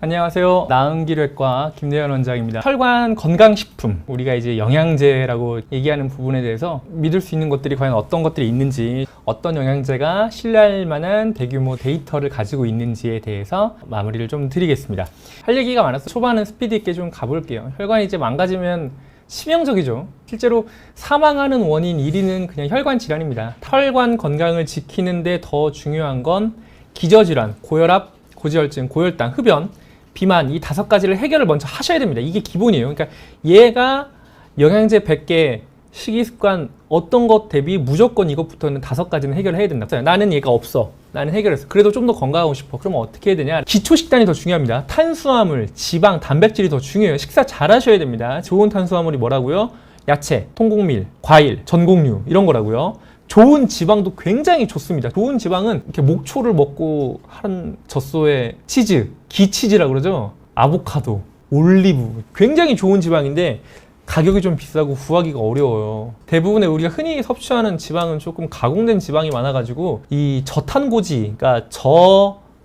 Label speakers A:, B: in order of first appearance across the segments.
A: 안녕하세요. 나은기뢰과 김대현 원장입니다. 혈관 건강식품, 우리가 이제 영양제라고 얘기하는 부분에 대해서 믿을 수 있는 것들이 과연 어떤 것들이 있는지, 어떤 영양제가 신뢰할 만한 대규모 데이터를 가지고 있는지에 대해서 마무리를 좀 드리겠습니다. 할 얘기가 많아서 초반은 스피드 있게 좀 가볼게요. 혈관이 이제 망가지면 치명적이죠. 실제로 사망하는 원인 1위는 그냥 혈관 질환입니다. 혈관 건강을 지키는데 더 중요한 건 기저질환, 고혈압, 고지혈증, 고혈당, 흡연, 비만, 이 5가지를 해결을 먼저 하셔야 됩니다. 이게 기본이에요. 그러니까 얘가 영양제 100개, 식이습관 어떤 것 대비 무조건 이것부터는 5가지는 해결을 해야 된다. 나는 얘가 없어. 나는 해결했어. 그래도 좀 더 건강하고 싶어. 그러면 어떻게 해야 되냐? 기초식단이 더 중요합니다. 탄수화물, 지방, 단백질이 더 중요해요. 식사 잘 하셔야 됩니다. 좋은 탄수화물이 뭐라고요? 야채, 통곡밀, 과일, 전곡류 이런 거라고요. 좋은 지방도 굉장히 좋습니다. 좋은 지방은 이렇게 목초를 먹고 한 젖소에 치즈, 기치즈라고 그러죠. 아보카도, 올리브, 굉장히 좋은 지방인데 가격이 좀 비싸고 구하기가 어려워요. 대부분의 우리가 흔히 섭취하는 지방은 조금 가공된 지방이 많아가지고 이 저탄고지, 그러니까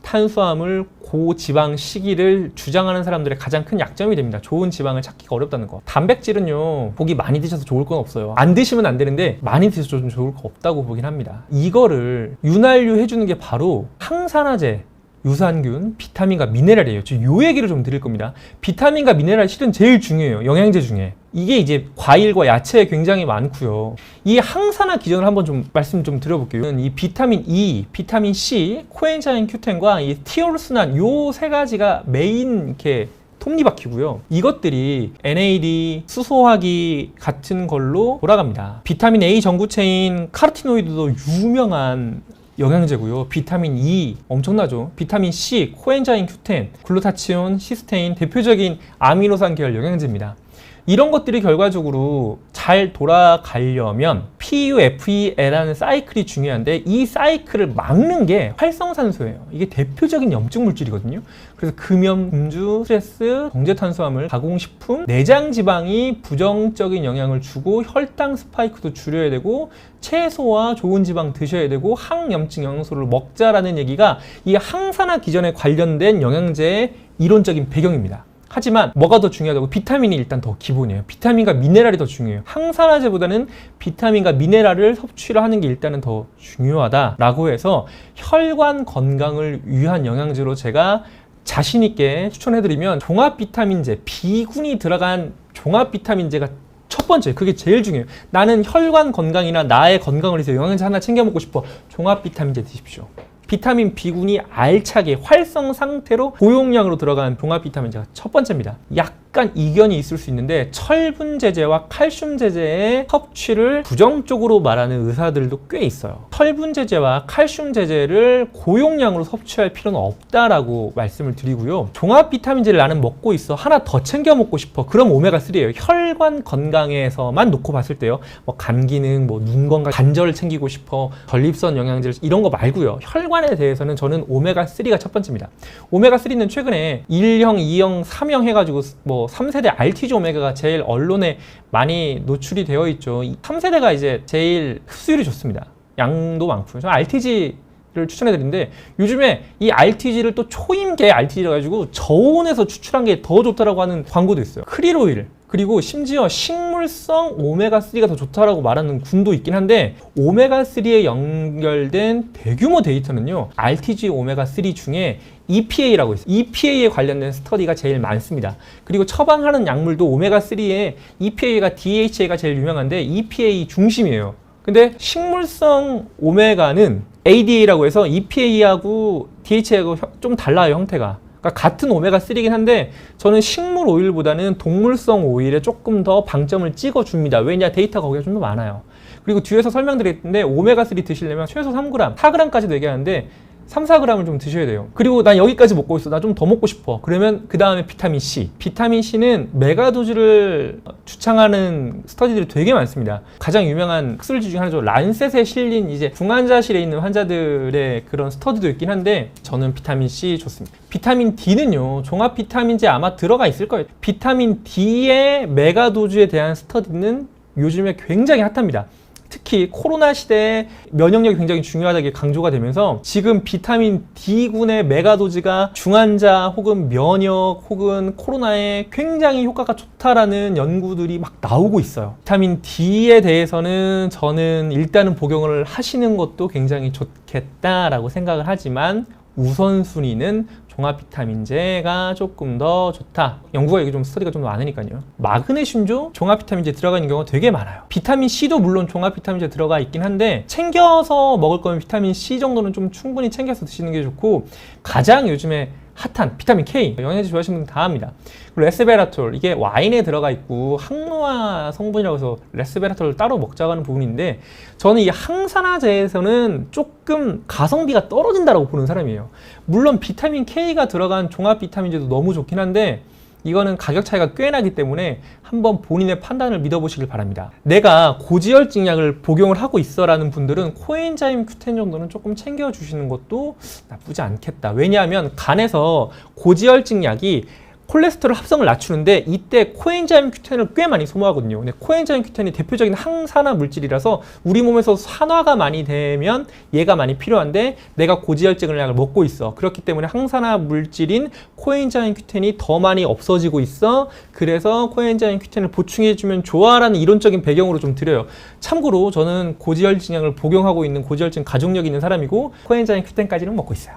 A: 저탄수화물 고지방 식이를 주장하는 사람들의 가장 큰 약점이 됩니다. 좋은 지방을 찾기가 어렵다는 거. 단백질은요, 고기 많이 드셔서 좋을 건 없어요. 안 드시면 안 되는데 많이 드셔서 좀 좋을 거 없다고 보긴 합니다. 이거를 윤활유 해주는 게 바로 항산화제, 유산균, 비타민과 미네랄이에요. 저 요 얘기를 좀 드릴 겁니다. 비타민과 미네랄 실은 제일 중요해요. 영양제 중에. 이게 이제 과일과 야채에 굉장히 많고요. 이 항산화 기전을 한번 좀 말씀 좀 드려볼게요. 이 비타민 E, 비타민 C, 코엔자임 Q10과 이 티오르스난 요 3가지가 메인 이렇게 톱니바퀴고요. 이것들이 NAD, 수소화기 같은 걸로 돌아갑니다. 비타민 A 전구체인 카로티노이드도 유명한 영양제고요. 비타민 E 엄청나죠. 비타민 C, 코엔자임 Q10, 글루타치온, 시스테인 대표적인 아미노산 계열 영양제입니다. 이런 것들이 결과적으로 잘 돌아가려면 PUFE라는 사이클이 중요한데 이 사이클을 막는 게 활성산소예요. 이게 대표적인 염증 물질이거든요. 그래서 금연, 음주, 스트레스, 정제탄수화물, 가공식품, 내장지방이 부정적인 영향을 주고 혈당 스파이크도 줄여야 되고 채소와 좋은 지방 드셔야 되고 항염증 영양소를 먹자라는 얘기가 이 항산화 기전에 관련된 영양제의 이론적인 배경입니다. 하지만 뭐가 더 중요하다고? 비타민이 일단 더 기본이에요. 비타민과 미네랄이 더 중요해요. 항산화제보다는 비타민과 미네랄을 섭취를 하는 게 일단은 더 중요하다라고 해서 혈관 건강을 위한 영양제로 제가 자신 있게 추천해드리면 종합 비타민제, B군이 들어간 종합 비타민제가 첫 번째, 그게 제일 중요해요. 나는 혈관 건강이나 나의 건강을 위해서 영양제 하나 챙겨 먹고 싶어. 종합 비타민제 드십시오. 비타민 B군이 알차게 활성 상태로 고용량으로 들어간 종합 비타민제가 첫 번째입니다. 약간 이견이 있을 수 있는데 철분 제제와 칼슘 제제의 섭취를 부정적으로 말하는 의사들도 꽤 있어요. 철분 제제와 칼슘 제제를 고용량으로 섭취할 필요는 없다라고 말씀을 드리고요. 종합 비타민제를 나는 먹고 있어. 하나 더 챙겨 먹고 싶어. 그럼 오메가3예요. 혈관 건강에서만 놓고 봤을 때요. 뭐 간 기능, 뭐 눈 건강, 관절을 챙기고 싶어. 전립선 영양제 이런 거 말고요. 혈관에 대해서는 저는 오메가3가 첫 번째입니다. 오메가3는 최근에 1형, 2형, 3형 해가지고 뭐 3세대 RTG 오메가가 제일 언론에 많이 노출이 되어 있죠. 3세대가 이제 제일 흡수율이 좋습니다. 양도 많고요. 저는 RTG를 추천해드리는데 요즘에 이 RTG를 또 초임계 RTG라 가지고 저온에서 추출한 게 더 좋다라고 하는 광고도 있어요. 크릴오일. 그리고 심지어 식물성 오메가3가 더 좋다라고 말하는 군도 있긴 한데 오메가3에 연결된 대규모 데이터는요. RTG 오메가3 중에 EPA라고 있어요. EPA에 관련된 스터디가 제일 많습니다. 그리고 처방하는 약물도 오메가3에 EPA가 DHA가 제일 유명한데 EPA 중심이에요. 근데 식물성 오메가는 ADA라고 해서 EPA하고 DHA하고 좀 달라요, 형태가. 그러니까 같은 오메가3이긴 한데 저는 식물 오일보다는 동물성 오일에 조금 더 방점을 찍어줍니다. 왜냐? 데이터가 거기가 좀 더 많아요. 그리고 뒤에서 설명드렸는데 오메가3 드시려면 최소 3g, 4g까지도 얘기하는데 3, 4g을 좀 드셔야 돼요. 그리고 난 여기까지 먹고 있어. 나 좀 더 먹고 싶어. 그러면 그 다음에 비타민 C. 비타민 C는 메가도즈를 주창하는 스터디들이 되게 많습니다. 가장 유명한 학술지 중에 하나죠. 란셋에 실린 이제 중환자실에 있는 환자들의 그런 스터디도 있긴 한데 저는 비타민 C 좋습니다. 비타민 D는요. 종합 비타민제 아마 들어가 있을 거예요. 비타민 D의 메가도즈에 대한 스터디는 요즘에 굉장히 핫합니다. 특히 코로나 시대에 면역력이 굉장히 중요하다고 강조가 되면서 지금 비타민 D군의 메가도즈가 중환자 혹은 면역 혹은 코로나에 굉장히 효과가 좋다라는 연구들이 막 나오고 있어요. 비타민 D에 대해서는 저는 일단은 복용을 하시는 것도 굉장히 좋겠다라고 생각을 하지만 우선순위는 종합 비타민제가 조금 더 좋다. 연구가 이게 좀 스터디가 좀 많으니까요. 마그네슘조 종합 비타민제 들어가 있는 경우가 되게 많아요. 비타민 C도 물론 종합 비타민제 들어가 있긴 한데 챙겨서 먹을 거면 비타민 C 정도는 좀 충분히 챙겨서 드시는 게 좋고 가장 요즘에 핫한 비타민 K 영양제 좋아하시는 분들 다 합니다. 그리고 레스베라톨 이게 와인에 들어가 있고 항노화 성분이라고 해서 레스베라톨을 따로 먹자고 하는 부분인데 저는 이 항산화제에서는 조금 가성비가 떨어진다고 보는 사람이에요. 물론 비타민 K가 들어간 종합 비타민제도 너무 좋긴 한데 이거는 가격 차이가 꽤 나기 때문에 한번 본인의 판단을 믿어보시길 바랍니다. 내가 고지혈증 약을 복용을 하고 있어 라는 분들은 코엔자임 Q10 정도는 조금 챙겨주시는 것도 나쁘지 않겠다. 왜냐하면 간에서 고지혈증 약이 콜레스테롤 합성을 낮추는데 이때 코엔자임 Q10을 꽤 많이 소모하거든요. 근데 코엔자임 Q10이 대표적인 항산화 물질이라서 우리 몸에서 산화가 많이 되면 얘가 많이 필요한데 내가 고지혈증 약을 먹고 있어. 그렇기 때문에 항산화 물질인 코엔자임 Q10이 더 많이 없어지고 있어. 그래서 코엔자임 Q10을 보충해주면 좋아라는 이론적인 배경으로 좀 드려요. 참고로 저는 고지혈증 약을 복용하고 있는 고지혈증 가족력이 있는 사람이고 코엔자임 Q10까지는 먹고 있어요.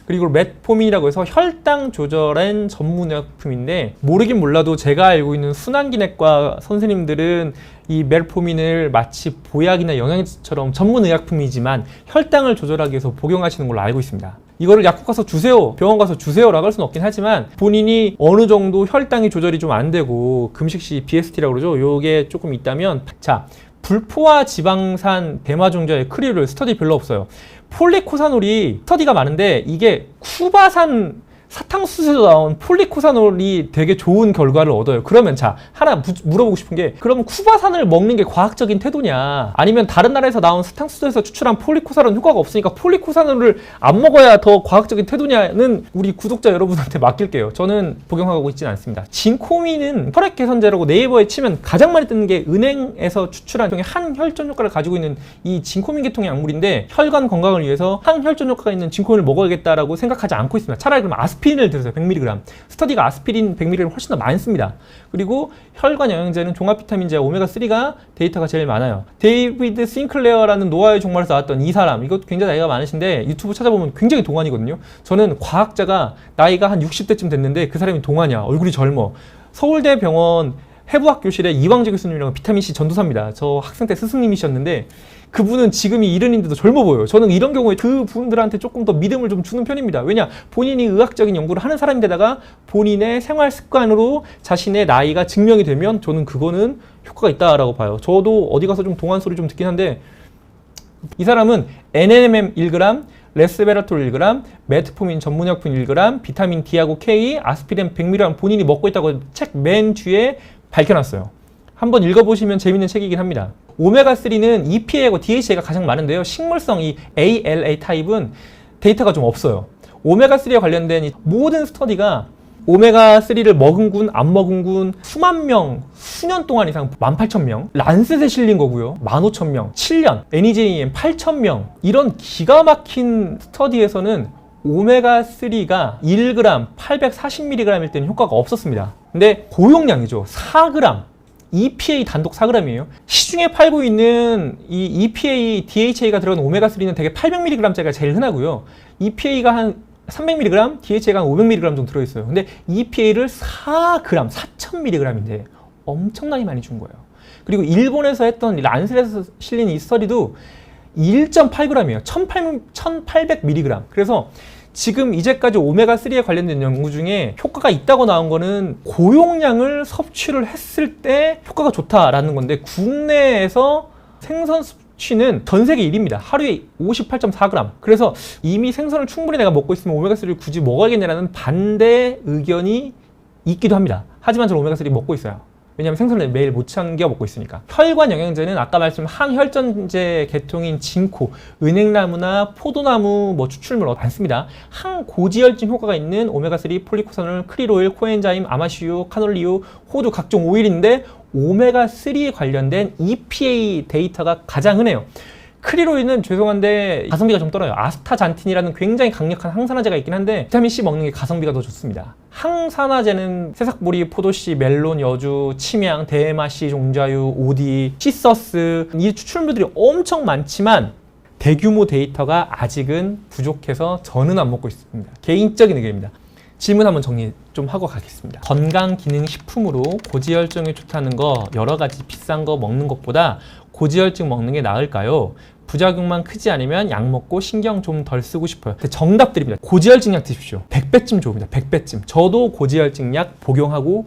A: 그리고 메트포민이라고 해서 혈당 조절한 전문 의약품인데 모르긴 몰라도 제가 알고 있는 순환기내과 선생님들은 이 메트포민을 마치 보약이나 영양제처럼 전문 의약품이지만 혈당을 조절하기 위해서 복용하시는 걸로 알고 있습니다. 이거를 약국 가서 주세요, 병원 가서 주세요라고 할 수는 없긴 하지만 본인이 어느 정도 혈당이 조절이 좀 안 되고 금식시 BST라고 그러죠. 요게 조금 있다면 자, 불포화 지방산 대마종자의 크리올 스터디 별로 없어요. 폴리코사놀이 스터디가 많은데 이게 쿠바산 사탕수수에서 나온 폴리코사놀이 되게 좋은 결과를 얻어요. 그러면 자, 하나 물어보고 싶은 게 그러면 쿠바산을 먹는 게 과학적인 태도냐 아니면 다른 나라에서 나온 사탕수수에서 추출한 폴리코사놀은 효과가 없으니까 폴리코사놀을 안 먹어야 더 과학적인 태도냐는 우리 구독자 여러분한테 맡길게요. 저는 복용하고 있지는 않습니다. 진코민은 혈액 개선제라고 네이버에 치면 가장 많이 뜨는 게 은행에서 추출한 항혈전 효과를 가지고 있는 이 진코민 계통의 약물인데 혈관 건강을 위해서 항혈전 효과가 있는 진코민을 먹어야겠다라고 생각하지 않고 있습니다. 차라리 그럼 아스피린을 들으세요. 100mg. 스터디가 아스피린 100mg를 훨씬 더 많습니다. 그리고 혈관 영양제는 종합 비타민제 오메가3가 데이터가 제일 많아요. 데이비드 싱클레어라는 노아의 종말에서 나왔던 이 사람, 이것도 굉장히 나이가 많으신데 유튜브 찾아보면 굉장히 동안이거든요. 저는 과학자가 나이가 한 60대쯤 됐는데 그 사람이 동안이야. 얼굴이 젊어. 서울대 병원 해부학 교실의 이광재 교수님이랑 비타민C 전도사입니다. 저 학생 때 스승님이셨는데 그분은 지금이 70인데도 젊어 보여요. 저는 이런 경우에 그 분들한테 조금 더 믿음을 좀 주는 편입니다. 왜냐? 본인이 의학적인 연구를 하는 사람인데다가 본인의 생활 습관으로 자신의 나이가 증명이 되면 저는 그거는 효과가 있다라고 봐요. 저도 어디 가서 좀 동안 소리 좀 듣긴 한데 이 사람은 NMM 1g, 레스베라톨 1g, 메트포민 전문약품 1g, 비타민 D하고 K, 아스피린 100mg 본인이 먹고 있다고 책 맨 뒤에 밝혀놨어요. 한번 읽어보시면 재밌는 책이긴 합니다. 오메가3는 EPA하고 DHA가 가장 많은데요. 식물성 이 ALA 타입은 데이터가 좀 없어요. 오메가3에 관련된 이 모든 스터디가 오메가3를 먹은 군, 안 먹은 군 수만 명, 수년 동안 이상 18,000명, 란셋에 실린 거고요. 15,000명, 7년, NEJM 8,000명 이런 기가 막힌 스터디에서는 오메가3가 1g 840mg일 때는 효과가 없었습니다. 근데 고용량이죠. 4g, EPA 단독 4g이에요. 시중에 팔고 있는 이 EPA, DHA가 들어간 오메가3는 되게 800mg짜리가 제일 흔하고요. EPA가 한 300mg, DHA가 한 500mg 정도 들어있어요. 근데 EPA를 4g, 4000mg인데 엄청나게 많이 준 거예요. 그리고 일본에서 했던 란셋에서 실린 이 스터디도 1.8g이에요. 1800mg. 그래서 지금 이제까지 오메가3에 관련된 연구 중에 효과가 있다고 나온 거는 고용량을 섭취를 했을 때 효과가 좋다라는 건데 국내에서 생선 섭취는 전 세계 1위입니다. 하루에 58.4g. 그래서 이미 생선을 충분히 내가 먹고 있으면 오메가3를 굳이 먹어야겠냐라는 반대 의견이 있기도 합니다. 하지만 저는 오메가3 먹고 있어요. 왜냐하면 생선을 매일 못 챙겨 먹고 있으니까. 혈관 영양제는 아까 말씀한 항혈전제 계통인 진코, 은행나무나 포도나무 뭐 추출물 많습니다. 항고지혈증 효과가 있는 오메가3, 폴리코사놀, 크릴오일, 코엔자임, 아마시유, 카놀리유, 호두 각종 오일인데 오메가3 관련된 EPA 데이터가 가장 흔해요. 크릴오일은 죄송한데 가성비가 좀 떨어요. 아스타잔틴이라는 굉장히 강력한 항산화제가 있긴 한데 비타민C 먹는 게 가성비가 더 좋습니다. 항산화제는 새싹보리, 포도씨, 멜론, 여주, 침향, 대마씨, 종자유, 오디, 시서스 이 추출물들이 엄청 많지만 대규모 데이터가 아직은 부족해서 저는 안 먹고 있습니다. 개인적인 의견입니다. 질문 한번 정리 좀 하고 가겠습니다. 건강기능식품으로 고지혈증에 좋다는 거 여러 가지 비싼 거 먹는 것보다 고지혈증 먹는 게 나을까요? 부작용만 크지 않으면 약 먹고 신경 좀 덜 쓰고 싶어요. 정답 드립니다. 고지혈증 약 드십시오. 100배쯤 좋습니다. 100배쯤. 저도 고지혈증 약 복용하고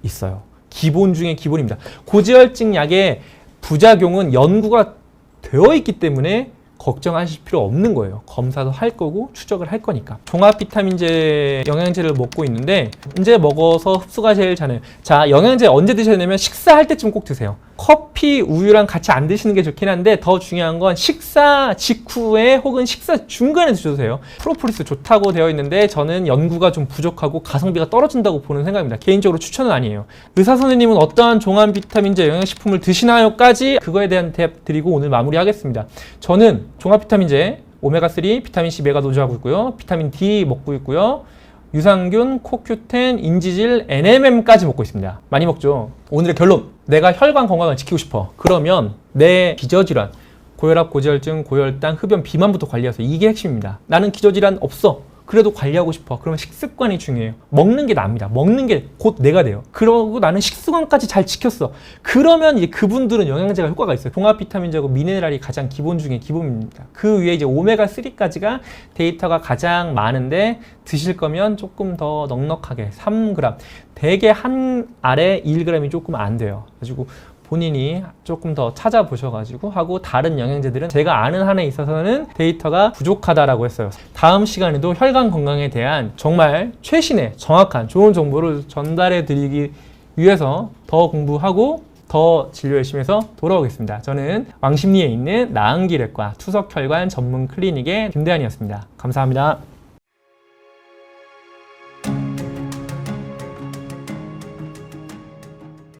A: 있어요. 기본 중에 기본입니다. 고지혈증 약의 부작용은 연구가 되어 있기 때문에 걱정하실 필요 없는 거예요. 검사도 할 거고 추적을 할 거니까. 종합 비타민제 영양제를 먹고 있는데 이제 먹어서 흡수가 제일 잘해요. 자, 영양제 언제 드셔야 되냐면 식사할 때쯤 꼭 드세요. 커피, 우유랑 같이 안 드시는 게 좋긴 한데 더 중요한 건 식사 직후에 혹은 식사 중간에 드셔도 돼요. 프로폴리스 좋다고 되어 있는데 저는 연구가 좀 부족하고 가성비가 떨어진다고 보는 생각입니다. 개인적으로 추천은 아니에요. 의사 선생님은 어떠한 종합 비타민제 영양식품을 드시나요?까지 그거에 대한 대답 드리고 오늘 마무리하겠습니다. 저는 종합 비타민제 오메가3, 비타민C 메가 도주하고 있고요. 비타민 D 먹고 있고요. 유산균, 코큐텐, 인지질, NMM까지 먹고 있습니다. 많이 먹죠. 오늘의 결론. 내가 혈관 건강을 지키고 싶어. 그러면 내 기저질환, 고혈압, 고지혈증, 고혈당, 흡연, 비만부터 관리하세요. 이게 핵심입니다. 나는 기저질환 없어. 그래도 관리하고 싶어. 그러면 식습관이 중요해요. 먹는 게 납니다. 먹는 게 곧 내가 돼요. 그러고 나는 식습관까지 잘 지켰어. 그러면 이제 그분들은 영양제가 효과가 있어요. 종합 비타민제하고 미네랄이 가장 기본 중에 기본입니다. 그 위에 이제 오메가3까지가 데이터가 가장 많은데 드실 거면 조금 더 넉넉하게 3g. 대개 한 알에 1g이 조금 안 돼요. 그래가지고 본인이 조금 더 찾아보셔가지고 하고 다른 영양제들은 제가 아는 한에 있어서는 데이터가 부족하다라고 했어요. 다음 시간에도 혈관 건강에 대한 정말 최신의 정확한 좋은 정보를 전달해 드리기 위해서 더 공부하고 더 진료 열심히 해서 돌아오겠습니다. 저는 왕십리에 있는 나은기래과 투석혈관 전문 클리닉의 김대한이었습니다. 감사합니다.